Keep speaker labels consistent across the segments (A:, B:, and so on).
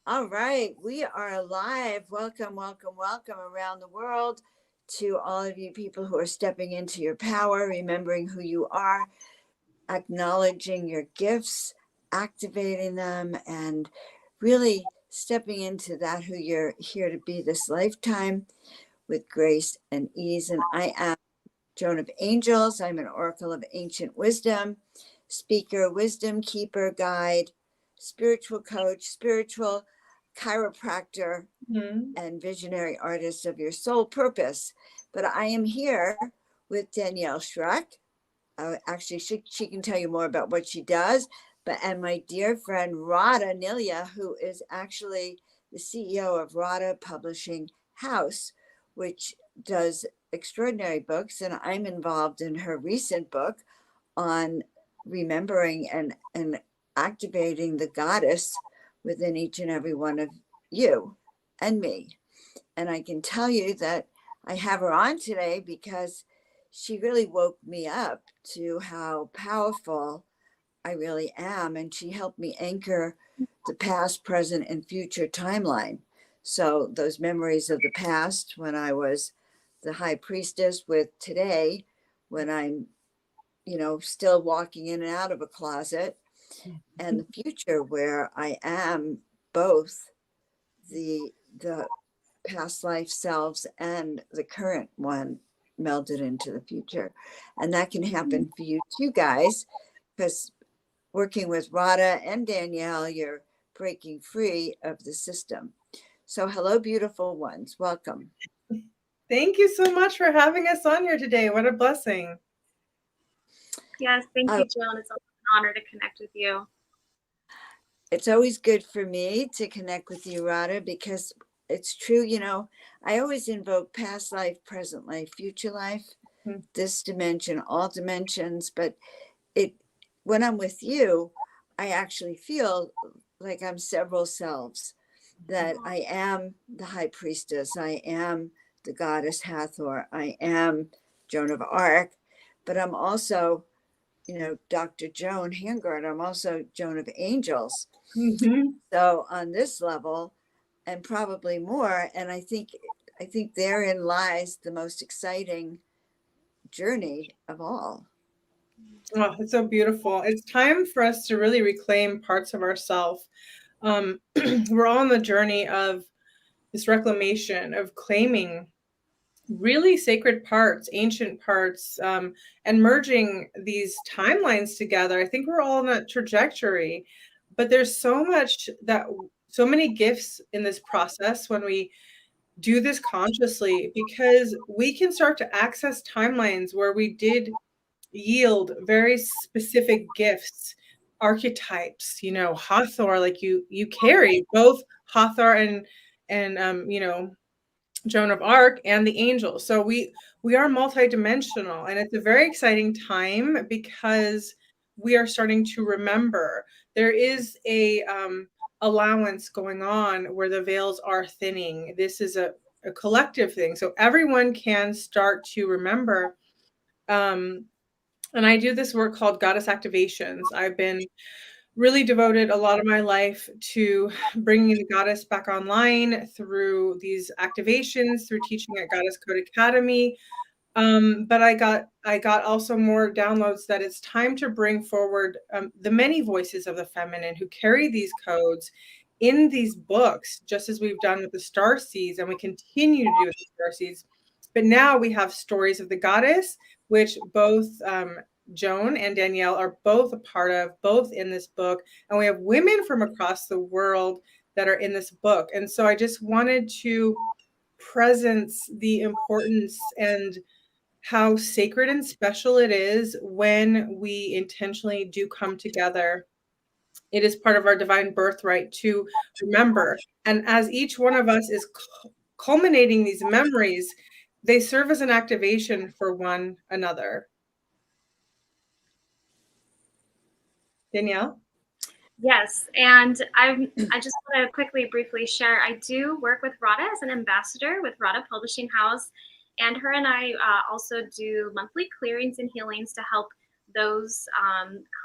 A: All right, we are live. Welcome, welcome, welcome around the world to all of you people who are stepping into your power, remembering who you are, acknowledging your gifts, activating them, and really stepping into that who you're here to be this lifetime with grace and ease. And I am Joan of Angels. I'm an oracle of ancient wisdom, speaker, wisdom keeper, guide, spiritual coach, spiritual chiropractor, and visionary artist of your soul purpose. But I am here with Danielle Schreck. Actually, she can tell you more about what she does. And my dear friend Radha Nilya, who is actually the CEO of Radhaapublishing House, which does extraordinary books. And I'm involved in her recent book on remembering and activating the goddess within each and every one of you and me. And I can tell you that I have her on today because she really woke me up to how powerful I really am. And she helped me anchor the past, present, and future timeline. So those memories of the past when I was the high priestess with today, when I'm, still walking in and out of a closet, and the future where I am both the past life selves and the current one melded into the future. And that can happen for you too, guys, because working with Radha and Danielle, you're breaking free of the system. So hello, beautiful ones. Welcome.
B: Thank you so much for having us on here today. What a blessing.
C: Yes, thank you, Joan. It's an honor to connect with you.
A: It's always good for me to connect with you, Radha, because it's true. I always invoke past life, present life, future life, this dimension, all dimensions. But when I'm with you, I actually feel like I'm several selves, that I am the high priestess, I am the goddess Hathor, I am Joan of Arc, but I'm also, Dr. Joan Hangard, I'm also Joan of Angels. So on this level, and probably more, and I think therein lies the most exciting journey of all.
B: Oh, it's so beautiful. It's time for us to really reclaim parts of ourselves. We're all on the journey of this reclamation, of claiming really sacred parts, ancient parts, and merging these timelines together. I think we're all on that trajectory, but there's so many gifts in this process when we do this consciously, because we can start to access timelines where we did yield very specific gifts, archetypes. Hathor, like you carry both Hathor and Joan of Arc and the angels. So we are multidimensional, and it's a very exciting time because we are starting to remember. There is a allowance going on where the veils are thinning. This is a collective thing, so everyone can start to remember. And I do this work called Goddess Activations. I've been really devoted a lot of my life to bringing the goddess back online through these activations, through teaching at Goddess Code Academy. But I got also more downloads that it's time to bring forward the many voices of the feminine who carry these codes in these books, just as we've done with the star seeds, and we continue to do with the star seeds. But now we have stories of the goddess, which both Joan and Danielle are both a part of, both in this book. And we have women from across the world that are in this book. And so I just wanted to presence the importance and how sacred and special it is when we intentionally do come together. It is part of our divine birthright to remember. And as each one of us is culminating these memories, they serve as an activation for one another. Danielle?
C: Yes, and I just want to quickly, briefly share. I do work with Radha as an ambassador with Radhaapublishing House, and her and I also do monthly clearings and healings to help those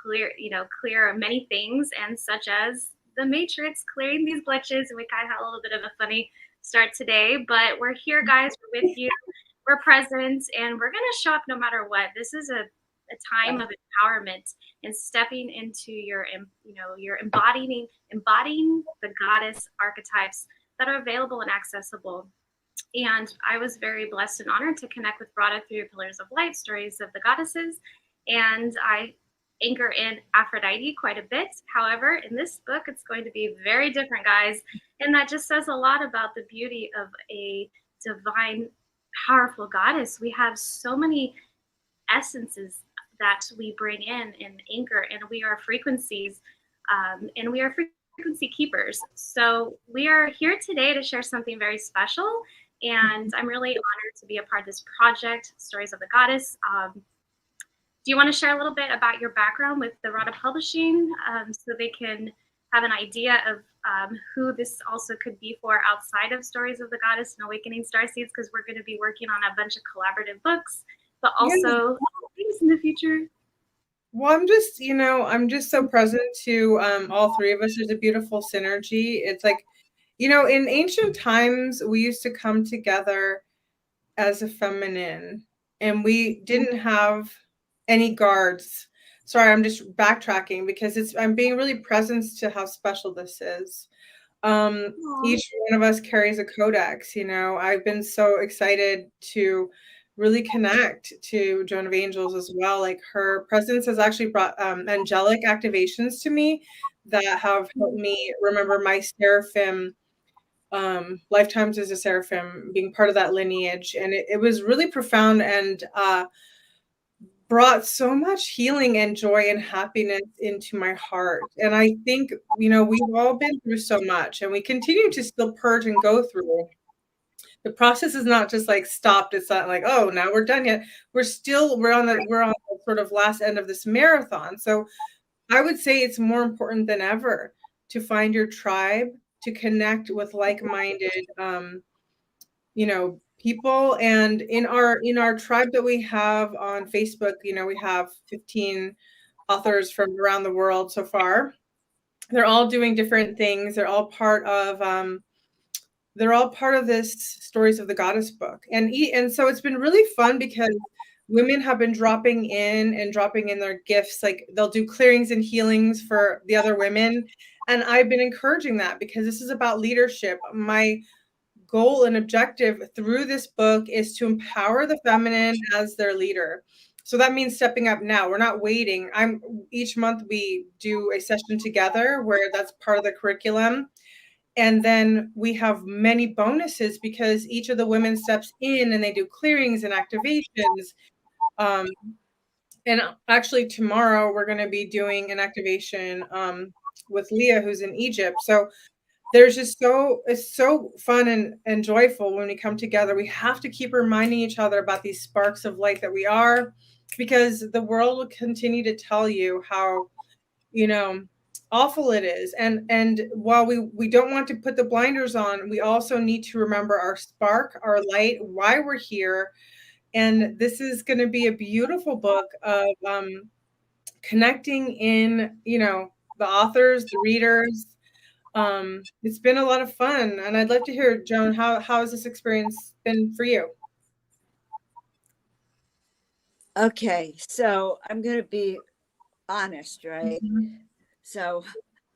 C: clear many things, and such as the Matrix, clearing these glitches. And we kind of had a little bit of a funny start today, but we're here, guys. We're with you. We're present, and we're going to show up no matter what. This is a time of empowerment and stepping into your, you're embodying the goddess archetypes that are available and accessible. And I was very blessed and honored to connect with Radha through Pillars of Light, Stories of the Goddesses. And I anchor in Aphrodite quite a bit. However, in this book, it's going to be very different, guys. And that just says a lot about the beauty of a divine, powerful goddess. We have so many essences that we bring in and anchor, and we are frequencies, and we are frequency keepers. So we are here today to share something very special. And I'm really honored to be a part of this project, Stories of the Goddess. Do you want to share a little bit about your background with the Radhaapublishing, so they can have an idea of who this also could be for outside of Stories of the Goddess and Awakening Starseeds, because we're going to be working on a bunch of collaborative books, but also things in the future.
B: Well, I'm just so present to all three of us. There's a beautiful synergy. It's like, in ancient times, we used to come together as a feminine, and we didn't have any guards. Sorry, I'm just backtracking because I'm being really present to how special this is. Each one of us carries a codex. I've been so excited to really connect to Joan of Angels as well. Like, her presence has actually brought angelic activations to me that have helped me remember my seraphim lifetimes as a seraphim, being part of that lineage. And it was really profound and brought so much healing and joy and happiness into my heart. And I think, we've all been through so much, and we continue to still purge and go through. The process is not just like stopped. It's not like, oh, now we're done yet. We're on the sort of last end of this marathon. So I would say it's more important than ever to find your tribe, to connect with like-minded, people. And in our tribe that we have on Facebook, we have 15 authors from around the world so far. They're all doing different things. They're all part of this Stories of the Goddess book. And so it's been really fun because women have been dropping in their gifts. Like, they'll do clearings and healings for the other women. And I've been encouraging that because this is about leadership. My goal and objective through this book is to empower the feminine as their leader. So that means stepping up now. We're not waiting. Each month we do a session together where that's part of the curriculum. And then we have many bonuses because each of the women steps in and they do clearings and activations. And actually tomorrow we're going to be doing an activation with Leah, who's in Egypt. So it's so fun and joyful when we come together. We have to keep reminding each other about these sparks of light that we are, because the world will continue to tell you how, awful it is. And while we don't want to put the blinders on, we also need to remember our spark, our light, why we're here. And this is going to be a beautiful book of connecting in, the authors, the readers. It's been a lot of fun, and I'd love to hear, Joan, how has this experience been for you?
A: Okay, so I'm going to be honest, right?
B: Mm-hmm.
A: So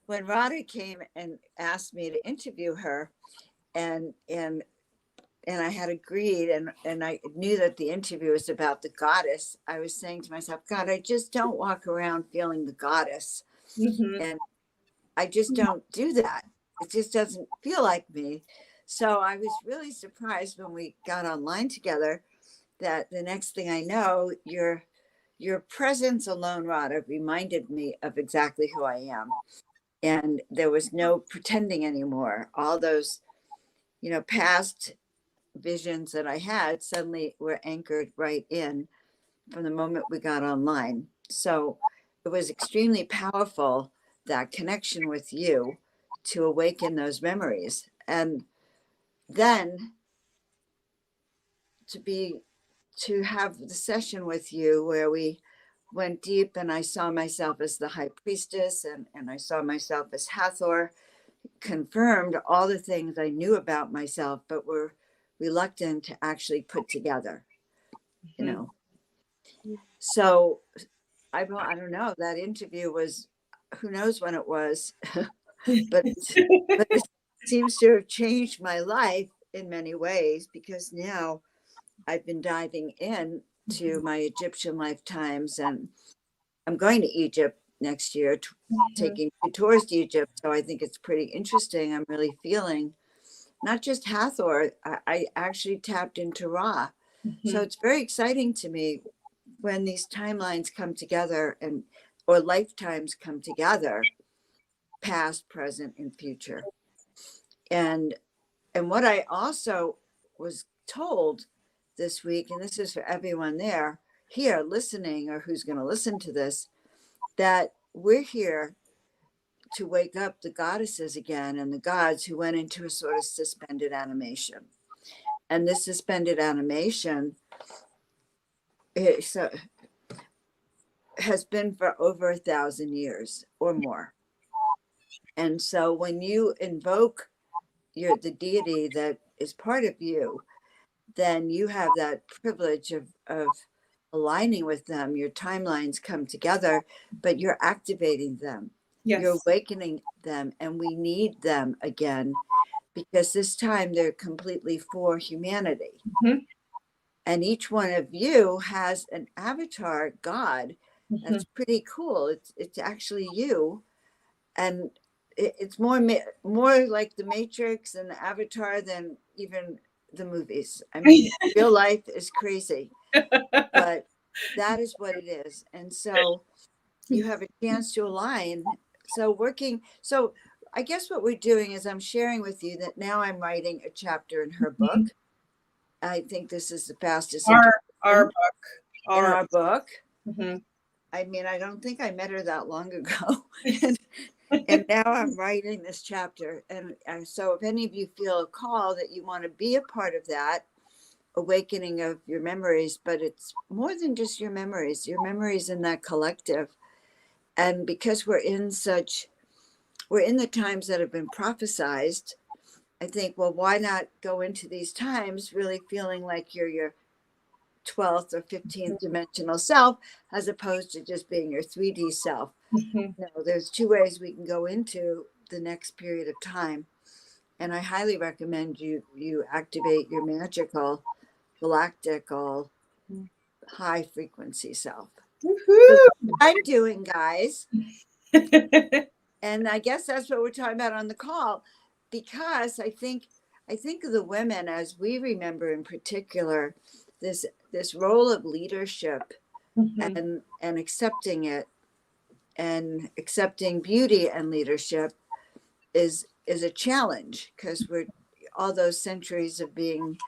A: when Radha came and asked me to interview her, and I had agreed, and I knew that the interview was about the goddess, I was saying to myself, God, I just don't walk around feeling the goddess.
B: Mm-hmm.
A: And I just don't do that. It just doesn't feel like me. So I was really surprised when we got online together that the next thing I know, your presence alone, Radha, reminded me of exactly who I am. And there was no pretending anymore. All those, past visions that I had suddenly were anchored right in from the moment we got online. So it was extremely powerful, that connection with you, to awaken those memories. And then to have the session with you where we went deep, and I saw myself as the high priestess, and I saw myself as Hathor, confirmed all the things I knew about myself, but were reluctant to actually put together, you know. So I don't know. That interview was, who knows when it was, but it seems to have changed my life in many ways, because now I've been diving in to my Egyptian lifetimes, and I'm going to Egypt next year, taking 2 tours to Egypt. So I think it's pretty interesting. I'm really feeling not just Hathor, I actually tapped into Ra. So it's very exciting to me when these timelines come together, and or lifetimes come together, past, present, and future. And what I also was told this week, and this is for everyone here listening, or who's going to listen to this, that we're here to wake up the goddesses again, and the gods who went into a sort of suspended animation. And this suspended animation has been for over 1,000 years or more. And so when you invoke the deity that is part of you, then you have that privilege of aligning with them. Your timelines come together, but you're activating them.
B: Yes.
A: You're awakening them, and we need them again, because this time they're completely for humanity. And each one of you has an avatar god. That's pretty cool. It's actually you, and it's more like the Matrix and the Avatar than even the movies. I mean, real life is crazy, but that is what it is. And so you have a chance to align. So I guess what we're doing is I'm sharing with you that now I'm writing a chapter in her book. I think this is the fastest
B: our
A: book. I mean, I don't think I met her that long ago. And now I'm writing this chapter. And so if any of you feel a call that you want to be a part of that awakening of your memories, but it's more than just your memories in that collective. And because we're in the times that have been prophesized, I think, well, why not go into these times really feeling like you're your 12th or 15th dimensional self, as opposed to just being your 3D self. There's 2 ways we can go into the next period of time. And I highly recommend you activate your magical, galactical, high frequency self. So I'm doing, guys. And I guess that's what we're talking about on the call, because I think of the women, as we remember in particular, this role of leadership, and accepting it, and accepting beauty and leadership is a challenge, because we're all those centuries of being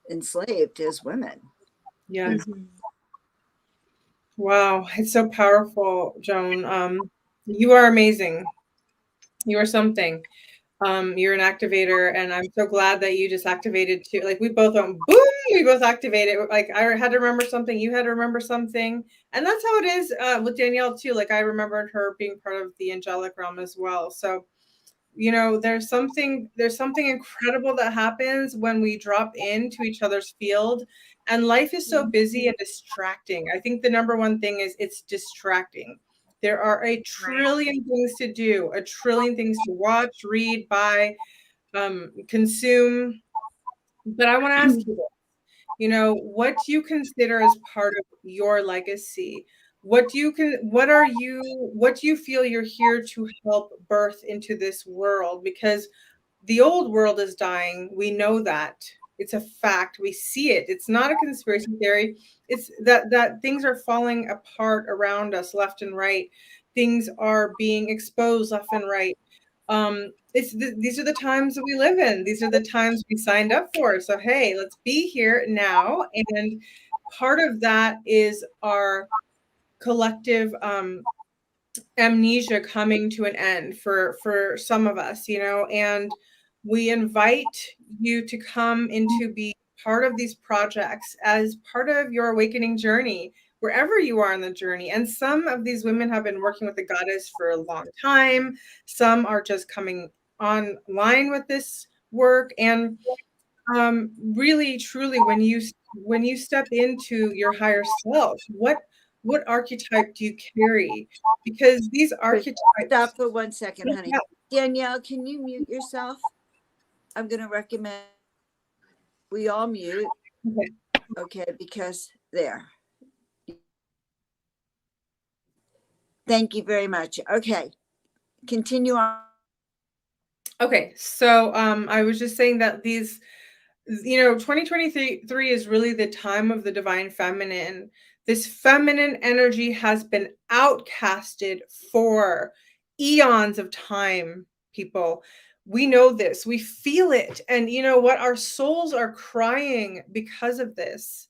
A: enslaved as women.
B: Yes. Wow, it's so powerful, Joan. You are amazing. You are something. You're an activator, and I'm so glad that you just activated too. Like, we both went boom, we both activated. Like, I had to remember something, you had to remember something. And that's how it is with Danielle too. Like, I remembered her being part of the angelic realm as well. So, there's something incredible that happens when we drop into each other's field. And life is so busy and distracting. I think the number one thing is it's distracting. There are a trillion things to do, a trillion things to watch, read, buy, consume. But I want to ask you, what do you consider as part of your legacy? What do you feel you're here to help birth into this world? Because the old world is dying. We know that. It's a fact. We see it. It's not a conspiracy theory. It's that things are falling apart around us left and right. Things are being exposed left and right. These are the times that we live in. These are the times we signed up for. So, hey, let's be here now. And part of that is our collective amnesia coming to an end for some of us, and we invite you to come into be part of these projects as part of your awakening journey. wherever you are in the journey. And some of these women have been working with the goddess for a long time. Some are just coming online with this work. And really, truly, when you step into your higher self, what archetype do you carry? Because these archetypes.
A: Stop for 1 second, honey.
B: Yeah.
A: Danielle, can you mute yourself? I'm going to recommend we all mute.
B: Okay.
A: Okay, because there. Thank you very much. Okay, continue on.
B: Okay, so I was just saying that these, 2023 is really the time of the divine feminine. This feminine energy has been outcasted for eons of time, people. We know this, we feel it. And you know what? Our souls are crying because of this.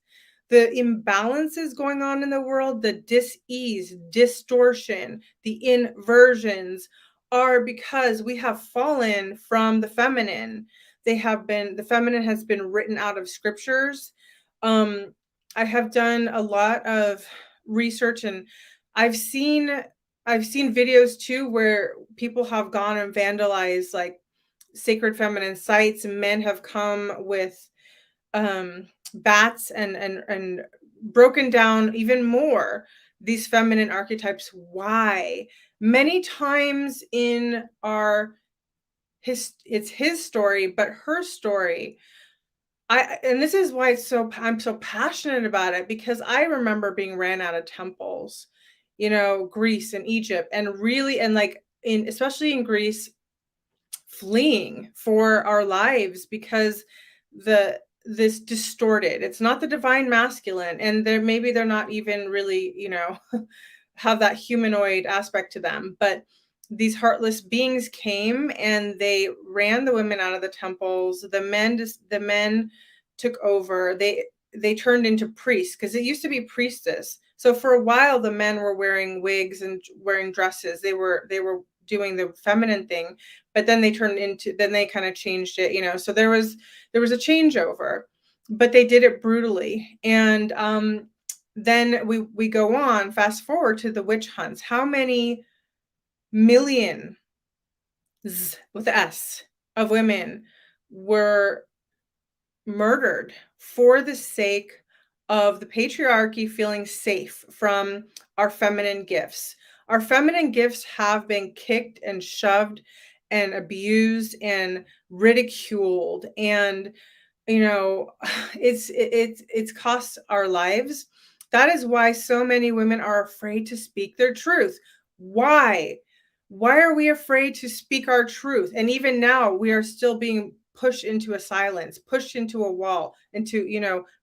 B: The imbalances going on in the world, the dis-ease, distortion, the inversions are because we have fallen from the feminine. The feminine has been written out of scriptures. I have done a lot of research, and I've seen videos too where people have gone and vandalized like sacred feminine sites, and men have come with bats and broken down even more these feminine archetypes. Why? Many times in our it's his story, but her story. And this is why I'm so passionate about it, because I remember being ran out of temples, Greece and Egypt, and really, and like especially in Greece, fleeing for our lives because this distorted, it's not the divine masculine, and they're not even really, have that humanoid aspect to them, but these heartless beings came and they ran the women out of the temples. The men took over. They turned into priests, because it used to be priestess. So for a while the men were wearing wigs and wearing dresses. They were doing the feminine thing, but then they kind of changed it, so there was a changeover, but they did it brutally. And then we go on, fast forward to the witch hunts. How many millions with S of women were murdered for the sake of the patriarchy feeling safe from our feminine gifts? Our feminine gifts have been kicked and shoved and abused and ridiculed, and it's cost our lives. That is why so many women are afraid to speak their truth. Why are we afraid to speak our truth? And even now we are still being pushed into a silence, pushed into a wall,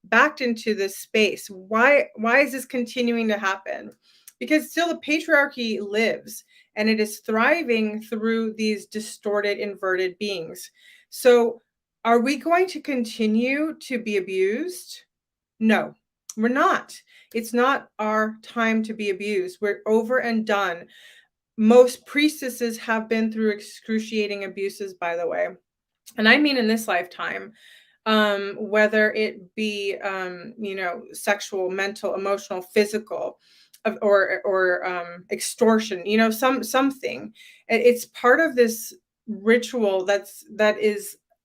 B: backed into this space. Why is this continuing to happen? Because still the patriarchy lives, and it is thriving through these distorted, inverted beings. So are we going to continue to be abused? No, we're not. It's not our time to be abused. We're over and done. Most priestesses have been through excruciating abuses, by the way. And I mean in this lifetime, whether it be, sexual, mental, emotional, physical, or extortion, something. It's part of this ritual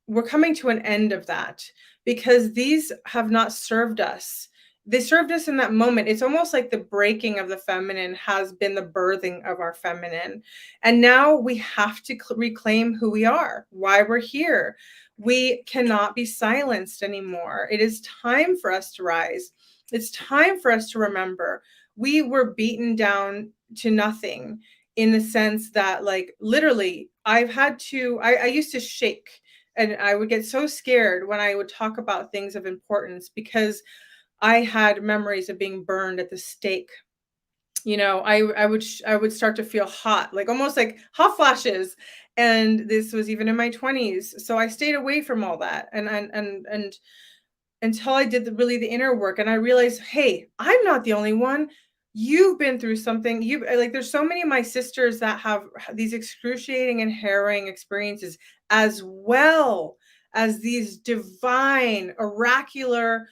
B: we're coming to an end of that, because these have not served us. They served us in that moment. It's almost like the breaking of the feminine has been the birthing of our feminine. And now we have to reclaim who we are, why we're here. We cannot be silenced anymore. It is time for us to rise. It's time for us to remember we were beaten down to nothing, in the sense that, like, literally, I used to shake, and I would get so scared when I would talk about things of importance, because I had memories of being burned at the stake. I would start to feel hot, like almost like hot flashes. And this was even in my 20s. So I stayed away from all that. And until I did the inner work, and I realized, hey, I'm not the only one. You've been through something. There's so many of my sisters that have these excruciating and harrowing experiences, as well as these divine, oracular,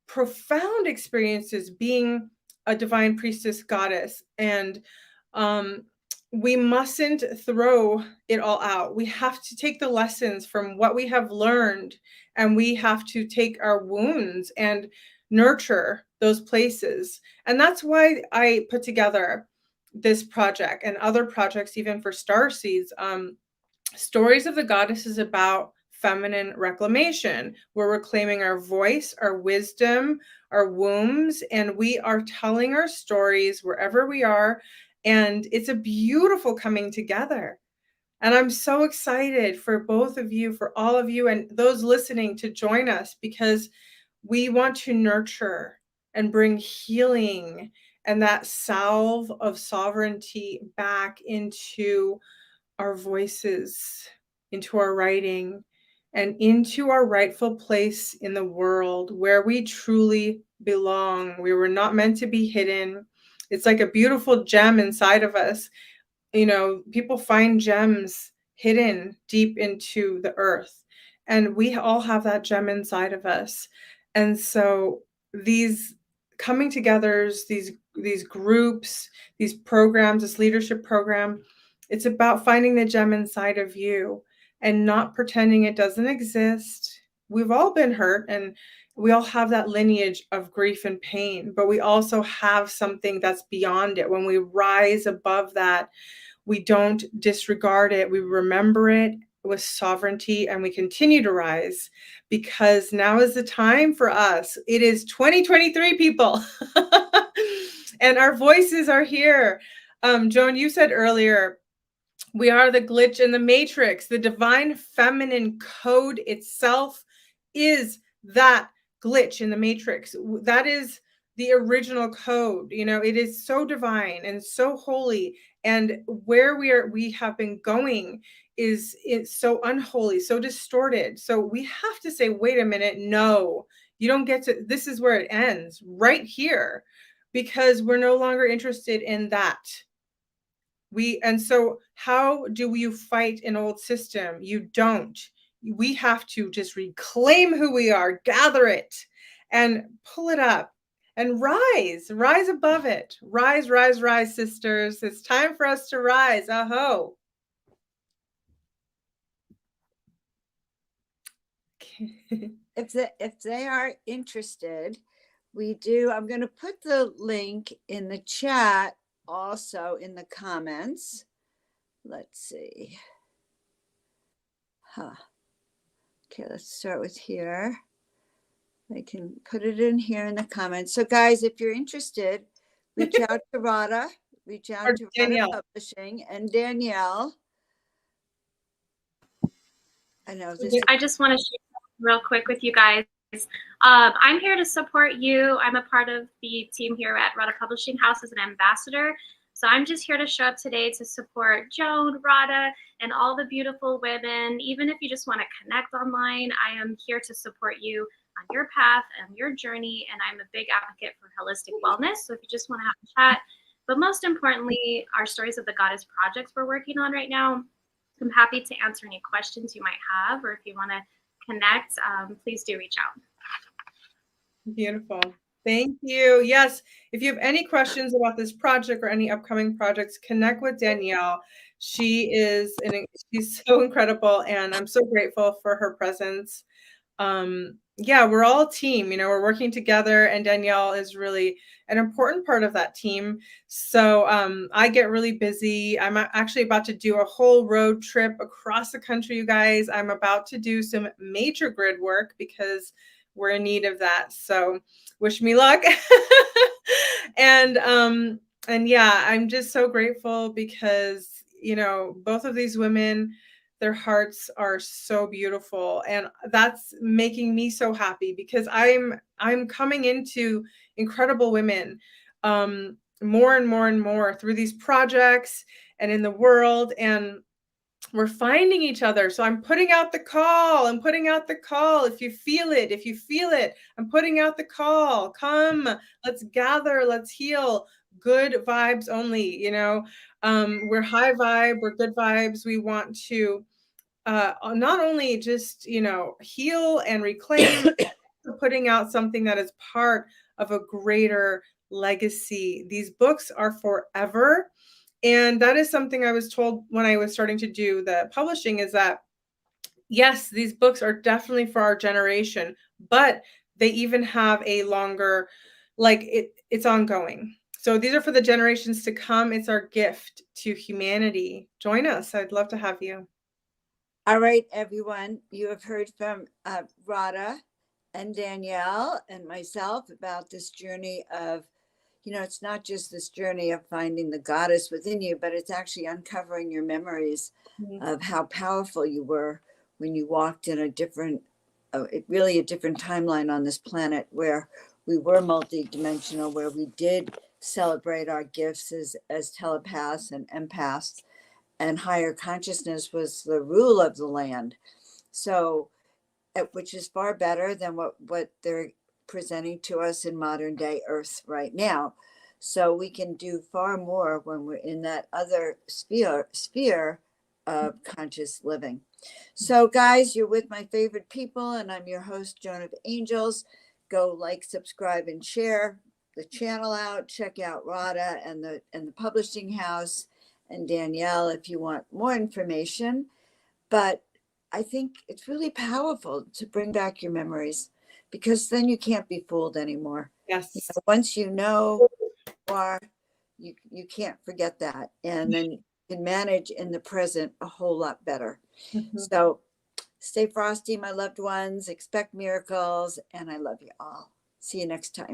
B: profound experiences being a divine priestess goddess. And we mustn't throw it all out. We have to take the lessons from what we have learned, and we have to take our wounds and nurture those places. And that's why I put together this project and other projects, even for Starseeds. Stories of the Goddess is about feminine reclamation. We're reclaiming our voice, our wisdom, our wombs, and we are telling our stories wherever we are. And it's a beautiful coming together. And I'm so excited for both of you, for all of you, and those listening to join us, because we want to nurture and bring healing and that salve of sovereignty back into our voices, into our writing, and into our rightful place in the world where we truly belong. We were not meant to be hidden. It's like a beautiful gem inside of us. You know, people find gems hidden deep into the earth, and we all have that gem inside of us. And so these coming togethers, these groups, these programs, this leadership program, it's about finding the gem inside of you and not pretending it doesn't exist. We've all been hurt, and we all have that lineage of grief and pain, but we also have something that's beyond it. When we rise above that, we don't disregard it. We remember it with sovereignty, and we continue to rise, because now is the time for us. It is 2023, people. And our voices are here. Joan, you said earlier, we are the glitch in the matrix. The divine feminine code itself is that glitch in the matrix. That is the original code. You know, it is so divine and so holy. And where we have been going is it's so unholy, so distorted. So we have to say, wait a minute, no, you don't get to, this is where it ends, right here, because we're no longer interested in that. And so how do you fight an old system? You don't. We have to just reclaim who we are, gather it, and pull it up and rise above it. Rise, sisters. It's time for us to rise. Aho.
A: If they are interested, I'm going to put the link in the chat, also in the comments. Let's see. Okay, let's start with here. I can put it in here in the comments. So guys, if you're interested, reach out to Radha, reach out to Radhaapublishing and Danielle. I know this.
C: I just want to share real quick with you guys. I'm here to support you. I'm a part of the team here at Radhaapublishing House as an ambassador. So I'm just here to show up today to support Joan, Radha, and all the beautiful women. Even if you just want to connect online, I am here to support you on your path and your journey. And I'm a big advocate for holistic wellness. So if you just want to have a chat, but most importantly, our Stories of the Goddess projects we're working on right now, I'm happy to answer any questions you might have, or if you want to connect, please do reach out.
B: Beautiful. Thank you. Yes, if you have any questions about this project or any upcoming projects, connect with Danielle. She's so incredible, and I'm so grateful for her presence. Yeah, we're all a team, you know, we're working together, and Danielle is really an important part of that team. So I get really busy. I'm actually about to do a whole road trip across the country, you guys. I'm about to do some major grid work because we're in need of that. So wish me luck. And yeah, I'm just so grateful because, you know, both of these women, their hearts are so beautiful, and that's making me so happy because I'm coming into incredible women more and more and more through these projects and in the world, and we're finding each other. So I'm putting out the call. If you feel it, I'm putting out the call. Come, let's gather, let's heal. Good vibes only, you know. We're high vibe, we're good vibes. We want to not only just, you know, heal and reclaim, putting out something that is part of a greater legacy. These books are forever. And that is something I was told when I was starting to do the publishing, is that, yes, these books are definitely for our generation, but they even have a longer, it's ongoing. So these are for the generations to come. It's our gift to humanity. Join us. I'd love to have you.
A: All right, everyone. You have heard from Radha and Danielle and myself about this journey of, it's not just this journey of finding the goddess within you, but it's actually uncovering your memories of how powerful you were when you walked in a different timeline on this planet, where we were multidimensional, where we did celebrate our gifts as telepaths and empaths, and higher consciousness was the rule of the land. So, which is far better than what they're presenting to us in modern day Earth right now. So we can do far more when we're in that other sphere of conscious living. So guys, you're with my favorite people, and I'm your host, Joan of Angels. Go like, subscribe, and share the channel out. Check out Radha and the publishing house, and Danielle if you want more information. But I think it's really powerful to bring back your memories, because then you can't be fooled anymore.
B: Yes.
A: Once you know who are, you can't forget that. And then you can manage in the present a whole lot better. So stay frosty, my loved ones. Expect miracles. And I love you all. See you next time.